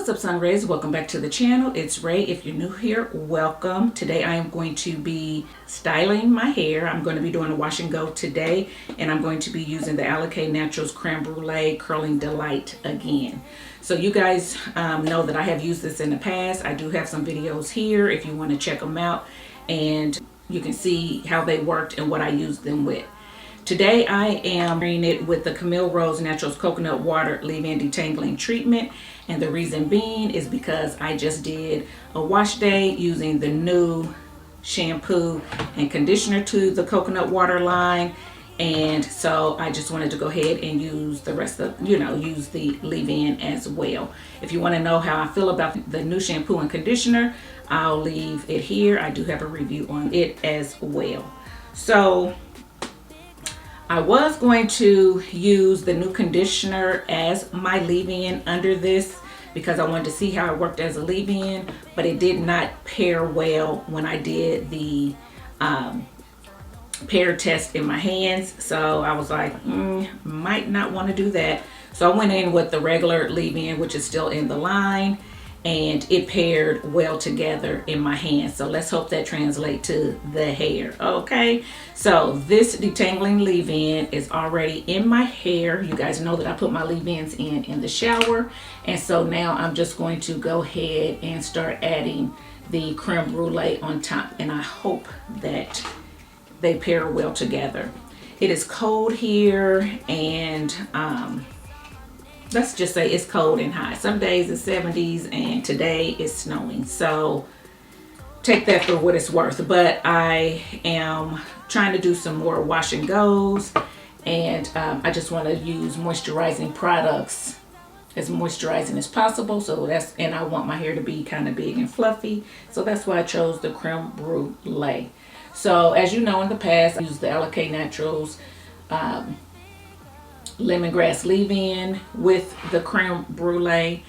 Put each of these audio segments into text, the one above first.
What's up, Sun Rays? Welcome back to the channel. It's Ray. If you're new here, welcome. Today I am going to be styling my hair. I'm going to be doing a wash and go today, and I'm going to be using the Alakay Naturals Creme Brulee Curling Delight again. So you guys know that I have used this in the past. I do have some videos here if you want to check them out, and you can see how they worked and what I used them with. Today I am spraying it with the Camille Rose Naturals Coconut Water Leave-In Detangling Treatment, and the reason being is because I just did a wash day using the new shampoo and conditioner to the coconut water line, and so I just wanted to go ahead and use the rest of, use the leave-in as well. If you want to know how I feel about the new shampoo and conditioner, I'll leave it here. I do have a review on it as well. So I was going to use the new conditioner as my leave-in under this because I wanted to see how it worked as a leave-in, but it did not pair well when I did the pair test in my hands. So I was like, might not want to do that. So I went in with the regular leave-in, which is still in the line, and it paired well together in my hands. So let's hope that translates to the hair. Okay, so this detangling leave-in is already in my hair. You guys know that I put my leave-ins in the shower, and so now I'm just going to go ahead and start adding the creme brulee on top, and I hope that they pair well together. It is cold here, and let's just say it's cold and hot. Some days it's 70s, and today it's snowing. So take that for what it's worth. But I am trying to do some more wash and goes, and I just want to use moisturizing products as moisturizing as possible. So and I want my hair to be kind of big and fluffy. So that's why I chose the creme brulee. So as you know, in the past, I used the Alakay Naturals lemongrass leave-in with the creme brulee,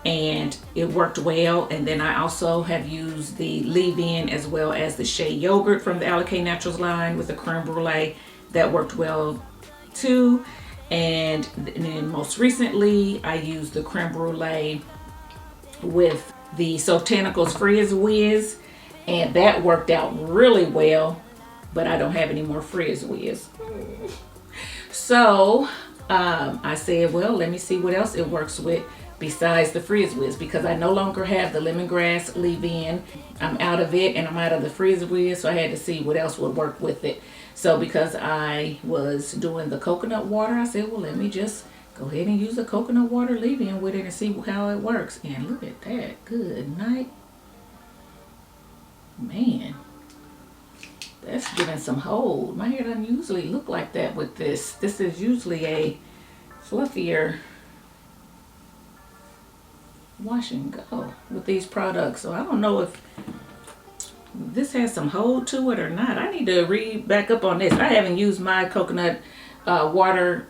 and it worked well. And then I also have used the leave-in as well as the shea yogurt from the Alakay Naturals line with the creme brulee. That worked well too. And then most recently I used the creme brulee with the Soultanicals Frizz Whiz, and that worked out really well, but I don't have any more Frizz Whiz. So I said, well, let me see what else it works with besides the Frizz Whiz, because I no longer have the lemongrass leave-in. I'm out of it, and I'm out of the Frizz Whiz, so I had to see what else would work with it. So because I was doing the coconut water, I said, well, let me just go ahead and use the coconut water leave-in with it and see how it works. And look at that. Good night. Man, that's giving some hold. My hair doesn't usually look like that with this. This is usually a fluffier wash and go with these products. So I don't know if this has some hold to it or not. I need to read back up on this. I haven't used my coconut water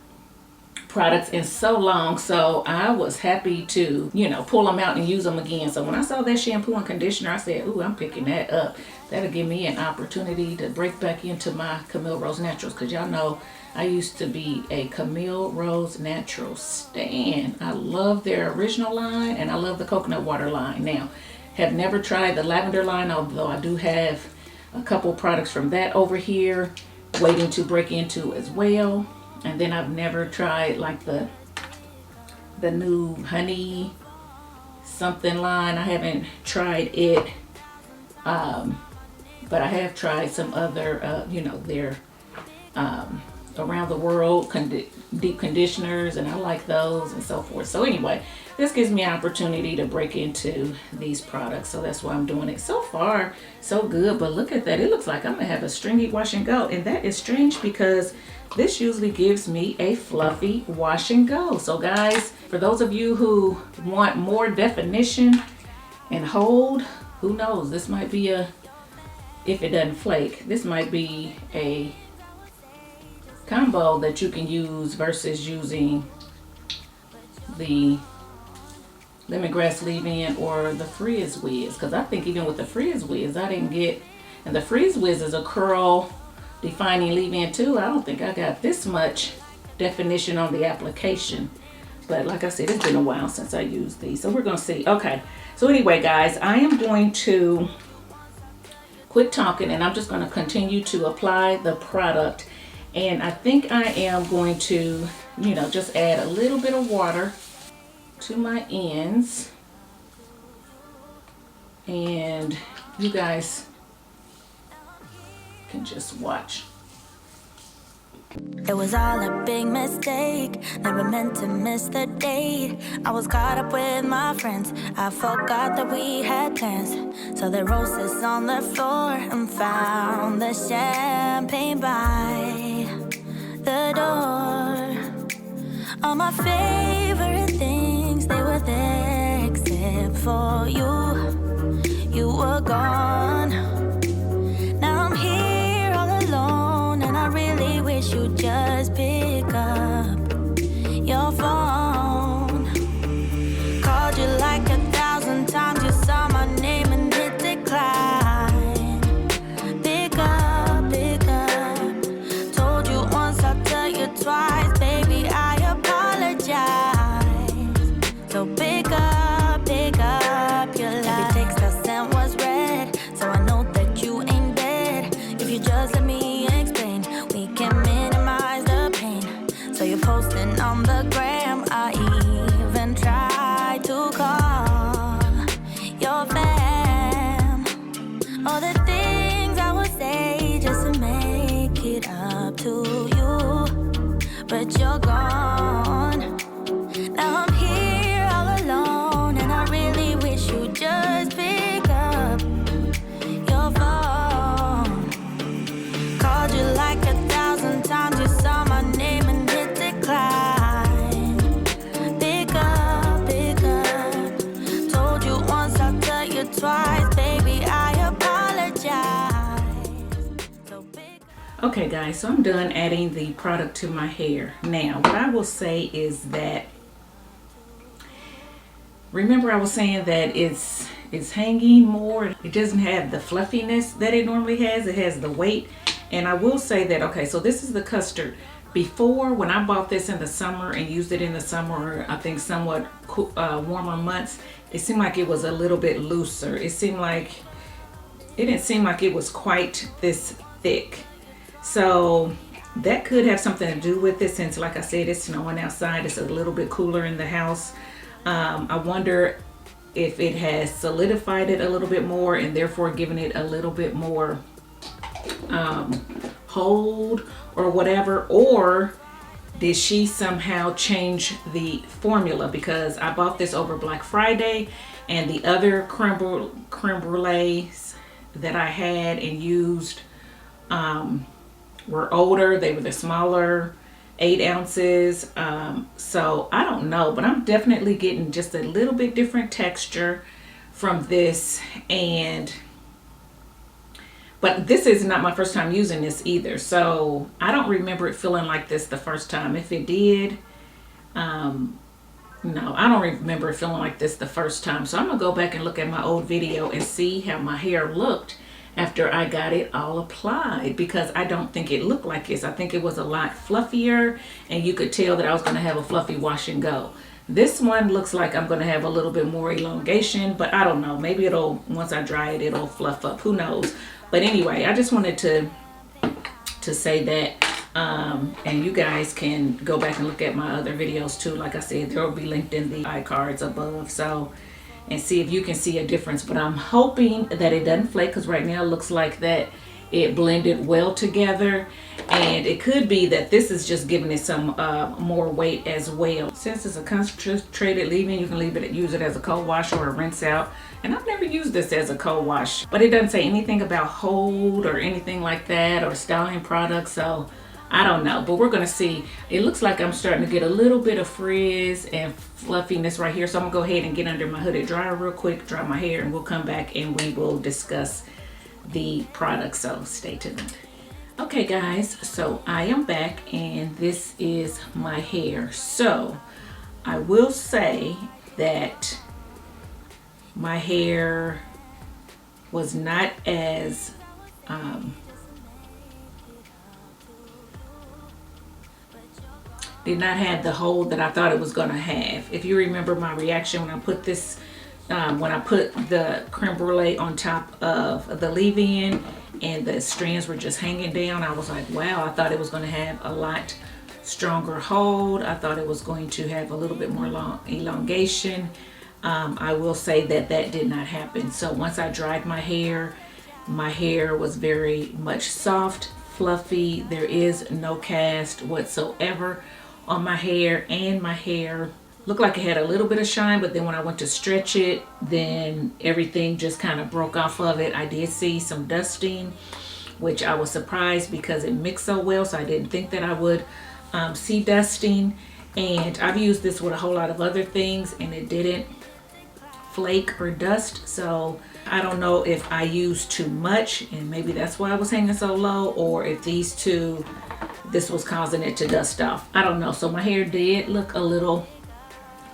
products in so long, so I was happy to, pull them out and use them again. So when I saw that shampoo and conditioner, I said, ooh, I'm picking that up. That'll give me an opportunity to break back into my Camille Rose Naturals, because y'all know I used to be a Camille Rose Naturals stan. I love their original line, and I love the coconut water line. Now, have never tried the lavender line, although I do have a couple products from that over here waiting to break into as well. And then I've never tried like the new honey something line. I haven't tried it, but I have tried some other, their around the world deep conditioners, and I like those and so forth. So anyway, this gives me an opportunity to break into these products, so that's why I'm doing it. So far so good, but look at that. It looks like I'm gonna have a stringy wash and go, and that is strange because this usually gives me a fluffy wash and go. So guys, for those of you who want more definition and hold, who knows, this might be if it doesn't flake, this might be a combo that you can use versus using the lemongrass leave-in or the Frizz Whiz, because I think even with the Frizz Whiz I didn't get, and the Frizz Whiz is a curl defining leave-in too. I don't think I got this much definition on the application But like I said, it's been a while since I used these, so we're gonna see. Okay, so anyway guys, I am going to quit talking and I'm just gonna continue to apply the product. And I think I am going to, you know, just add a little bit of water to my ends. And you guys can just watch. It was all a big mistake, never meant to miss the date. I was caught up with my friends, I forgot that we had plans. So the roses on the floor and found the champagne by the door. All my favorite things, they were there except for you. You were gone. Now I'm here all alone, and I really wish you'd just pick up your phone. Called you like 1,000 times, you saw my name and hit decline. Pick up, pick up. Told you once, I'll tell you twice, baby, I apologize. So pick up your life. Every text I sent was read, so I know that you ain't dead. If you just let me explain, we can minimize the pain. So you're posting on the gram, I even tried to call your fam. All the things I would say just to make it up to you, but you're gone. Now I'm here all alone, and I really wish you'd just pick up your phone. Called you like 1,000 times, you saw my name and hit decline. Pick up, pick up. Told you once, I'll tell you twice, baby, I apologize. So pick up. Okay guys, so I'm done adding the product to my hair. Now, what I will say is that, remember I was saying that it's hanging more. It doesn't have the fluffiness that it normally has. It has the weight. And I will say that, okay, so this is the custard. Before, when I bought this in the summer and used it in the summer, I think somewhat warmer months, it seemed like it was a little bit looser. It didn't seem like it was quite this thick. So that could have something to do with it, since like I said, it's snowing outside. It's a little bit cooler in the house. I wonder if it has solidified it a little bit more and therefore given it a little bit more hold or whatever, or did she somehow change the formula? Because I bought this over Black Friday, and the other creme brulees that I had and used were older. They were the smaller 8 ounces. So I don't know, but I'm definitely getting just a little bit different texture from this. But this is not my first time using this either, so I don't remember it feeling like this the first time. If it did, no, I don't remember it feeling like this the first time. So I'm gonna go back and look at my old video and see how my hair looked after I got it all applied, because I don't think it looked like this. I think it was a lot fluffier, and you could tell that I was gonna have a fluffy wash and go. This one looks like I'm gonna have a little bit more elongation, but I don't know. Maybe once I dry it, it'll fluff up. Who knows? But anyway, I just wanted to say that, and you guys can go back and look at my other videos too. Like I said, there will be linked in the iCards above, so, and see if you can see a difference. But I'm hoping that it doesn't flake, because right now it looks like that it blended well together, and it could be that this is just giving it some more weight as well. Since it's a concentrated leave-in, you can use it as a cold wash or a rinse out. And I've never used this as a cold wash, but it doesn't say anything about hold or anything like that, or styling products, so I don't know. But we're gonna see. It looks like I'm starting to get a little bit of frizz and fluffiness right here, so I'm gonna go ahead and get under my hooded dryer real quick, dry my hair, and we'll come back and we will discuss the product, so stay tuned. Okay guys, so I am back, and this is my hair. So I will say that my hair was not as did not have the hold that I thought it was going to have. If you remember my reaction when I put this, when I put the creme brulee on top of the leave-in and the strands were just hanging down, I was like, wow, I thought it was going to have a lot stronger hold. I thought it was going to have a little bit more elongation. I will say that that did not happen. So once I dried my hair was very much soft, fluffy. There is no cast whatsoever on my hair, and my hair looked like it had a little bit of shine, but then when I went to stretch it, then everything just kind of broke off of it. I did see some dusting, which I was surprised because it mixed so well, so I didn't think that I would see dusting. And I've used this with a whole lot of other things and it didn't flake or dust. So I don't know if I used too much and maybe that's why I was hanging so low, or if this was causing it to dust off. I don't know. So my hair did look a little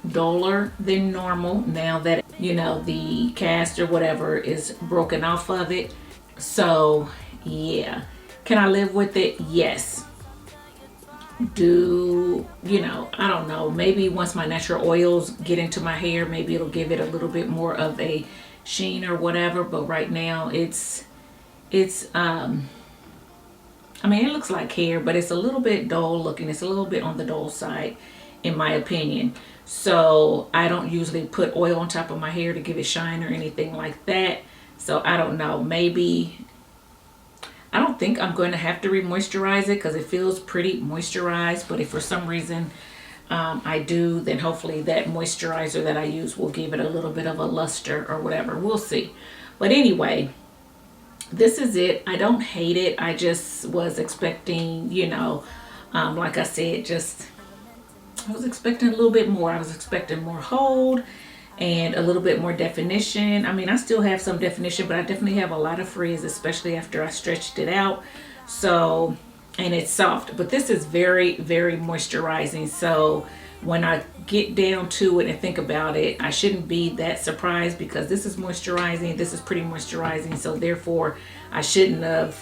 duller than normal now that, you know, the cast or whatever is broken off of it. So yeah, can I live with it? Yes. You know, I don't know, maybe once my natural oils get into my hair, maybe it'll give it a little bit more of a sheen or whatever, but right now it's I mean, it looks like hair, but it's a little bit dull looking. It's a little bit on the dull side in my opinion. So I don't usually put oil on top of my hair to give it shine or anything like that. So I don't know, maybe I don't think I'm going to have to re-moisturize it because it feels pretty moisturized. But if for some reason I do, then hopefully that moisturizer that I use will give it a little bit of a luster or whatever. We'll see. But anyway, this is it. I don't hate it. I just was expecting, you know, like I said, I was expecting a little bit more. I was expecting more hold and a little bit more definition. I mean, I still have some definition, but I definitely have a lot of frizz, especially after I stretched it out. So, and it's soft, but this is very, very moisturizing. So when I get down to it and think about it, I shouldn't be that surprised because this is moisturizing. This is pretty moisturizing. So therefore I shouldn't have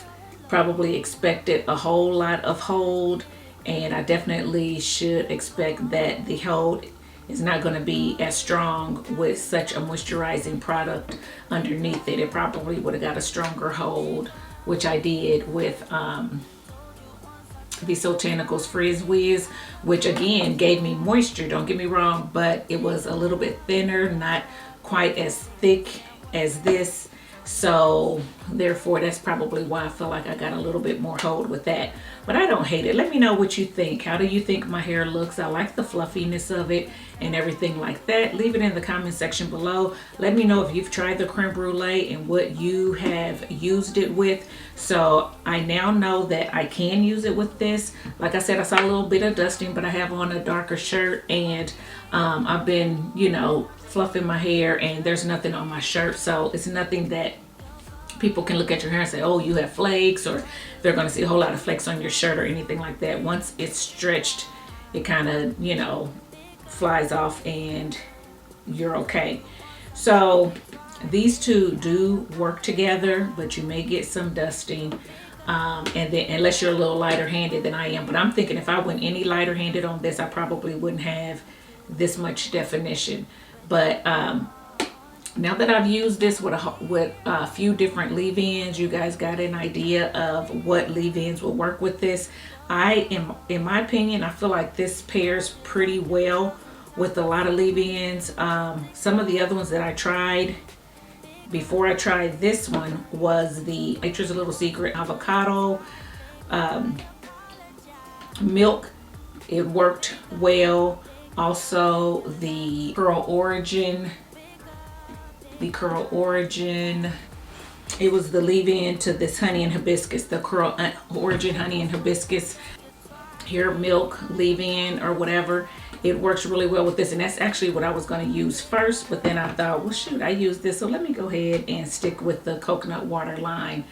probably expected a whole lot of hold. And I definitely should expect that the hold is not going to be as strong with such a moisturizing product underneath it. It probably would have got a stronger hold, which I did with the Sotanicals Frizz Wiz, which again gave me moisture, don't get me wrong, but it was a little bit thinner, not quite as thick as this. So therefore that's probably why I feel like I got a little bit more hold with that. But I don't hate it. Let me know what you think. How do you think my hair looks? I like the fluffiness of it and everything like that. Leave it in the comment section below. Let me know if you've tried the creme brulee and what you have used it with. So I now know that I can use it with this. Like I said, I saw a little bit of dusting, but I have on a darker shirt and I've been, you know, fluffing my hair and there's nothing on my shirt. So it's nothing that people can look at your hair and say, oh, you have flakes, or they're going to see a whole lot of flakes on your shirt or anything like that. Once it's stretched, it kind of, you know, flies off and you're okay. So these two do work together, but you may get some dusting. And then unless you're a little lighter handed than I am, but I'm thinking if I went any lighter handed on this, I probably wouldn't have this much definition. But now that I've used this with a few different leave-ins, you guys got an idea of what leave-ins will work with this. In my opinion, I feel like this pairs pretty well with a lot of leave-ins. Some of the other ones that I tried before I tried this one was the Nature's Little Secret avocado milk. It worked well. Also the Curl Origin. It was the leave-in to this honey and hibiscus, the Curl Origin honey and hibiscus hair milk leave-in or whatever. It works really well with this, and that's actually what I was going to use first, but then I thought, well shoot, I used this, so let me go ahead and stick with the coconut water line.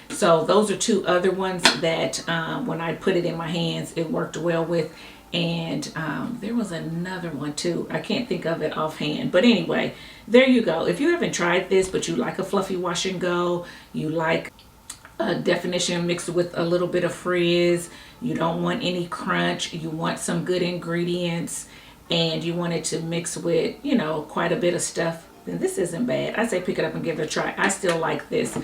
So those are two other ones that when I put it in my hands, it worked well with. And there was another one too. I can't think of it offhand. But anyway, there you go. If you haven't tried this, but you like a fluffy wash and go, you like definition mixed with a little bit of frizz. You don't want any crunch. You want some good ingredients, and you want it to mix with, you know, quite a bit of stuff. Then this isn't bad. I say pick it up and give it a try. I still like this.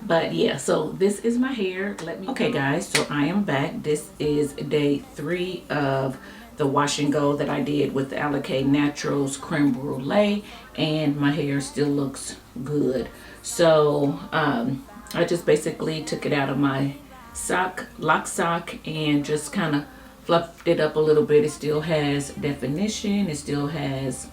But yeah, so this is my hair. Okay guys, so I am back. This is day 3 of the wash and go that I did with the Alakay Naturals creme brulee, and my hair still looks good. So I just basically took it out of my lock sock and just kind of fluffed it up a little bit. It still has definition, it still has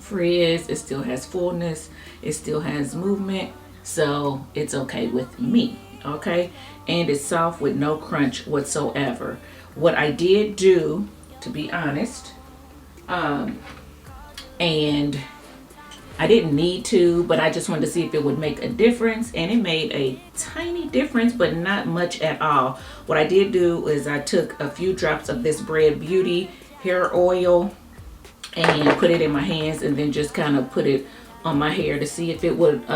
frizz, it still has fullness, it still has movement, so it's okay with me, okay? And it's soft with no crunch whatsoever. What I did do, to be honest, and I didn't need to, but I just wanted to see if it would make a difference, and it made a tiny difference, but not much at all. What I did do is I took a few drops of this Bread Beauty hair oil and put it in my hands, and then just kind of put it on my hair to see if it would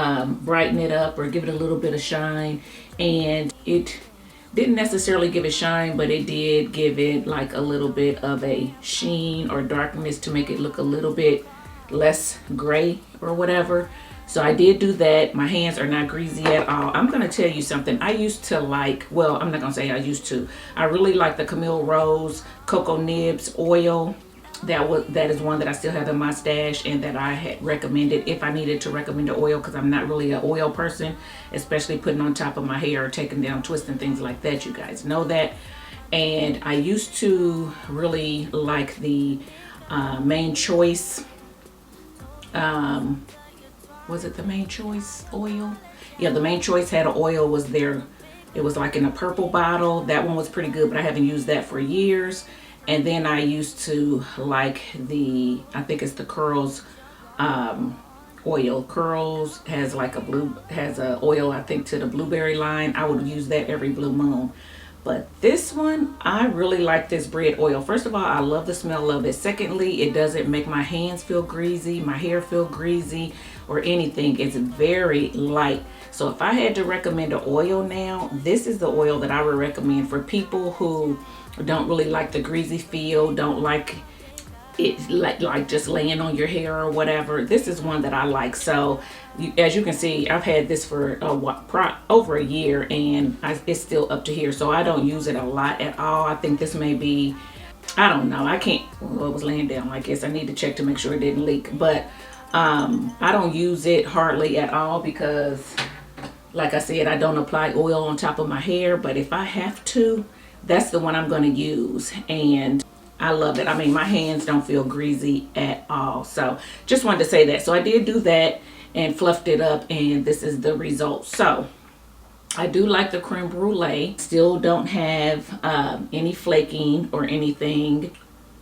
brighten it up or give it a little bit of shine. And it didn't necessarily give it shine, but it did give it like a little bit of a sheen or darkness to make it look a little bit less gray or whatever. So I did do that. My hands are not greasy at all. I'm gonna tell you something. I used to like, well, I'm not gonna say I used to. I really like the Camille Rose Cocoa Nibs oil. That is one that I still have in my stash, and that I had recommended if I needed to recommend the oil, because I'm not really an oil person, especially putting on top of my hair or taking down twists and things like that. You guys know that. And I used to really like the Main Choice. Was it the Main Choice oil? Yeah, the Main Choice had an oil, was there. It was like in a purple bottle. That one was pretty good, but I haven't used that for years. And then I used to like the, I think it's the Curls oil. Curls has like has a oil, I think, to the blueberry line. I would use that every blue moon. But this one, I really like this bread oil. First of all, I love the smell of it. Secondly, it doesn't make my hands feel greasy, my hair feel greasy, or anything. It's very light. So if I had to recommend an oil now, this is the oil that I would recommend for people who don't really like the greasy feel, don't like it like just laying on your hair or whatever. This is one that I like. So as you can see, I've had this for over a year, and it's still up to here. So I don't use it a lot at all. I think this may be, I don't know, I can't, well, it was laying down like this. I need to check to make sure it didn't leak. But I don't use it hardly at all, because like I said, I don't apply oil on top of my hair. But if I have to, that's the one I'm going to use, and I love it. I mean, my hands don't feel greasy at all. So just wanted to say that. So I did do that and fluffed it up, and this is the result. So I do like the creme brulee. Still don't have any flaking or anything,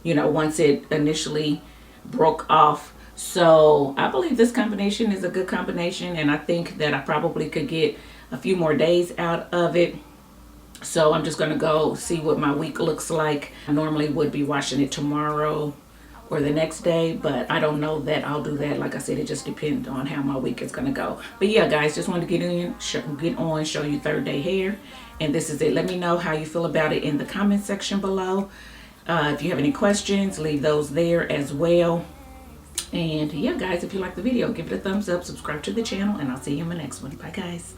you know, once it initially broke off. So I believe this combination is a good combination, and I think that I probably could get a few more days out of it. So I'm just going to go see what my week looks like. I normally would be washing it tomorrow or the next day, but I don't know that I'll do that. Like I said, it just depends on how my week is going to go. But yeah, guys, just wanted to show you third day hair, and this is it. Let me know how you feel about it in the comment section below. If you have any questions, leave those there as well. And yeah, guys, if you like the video, give it a thumbs up, subscribe to the channel, and I'll see you in my next one. Bye, guys.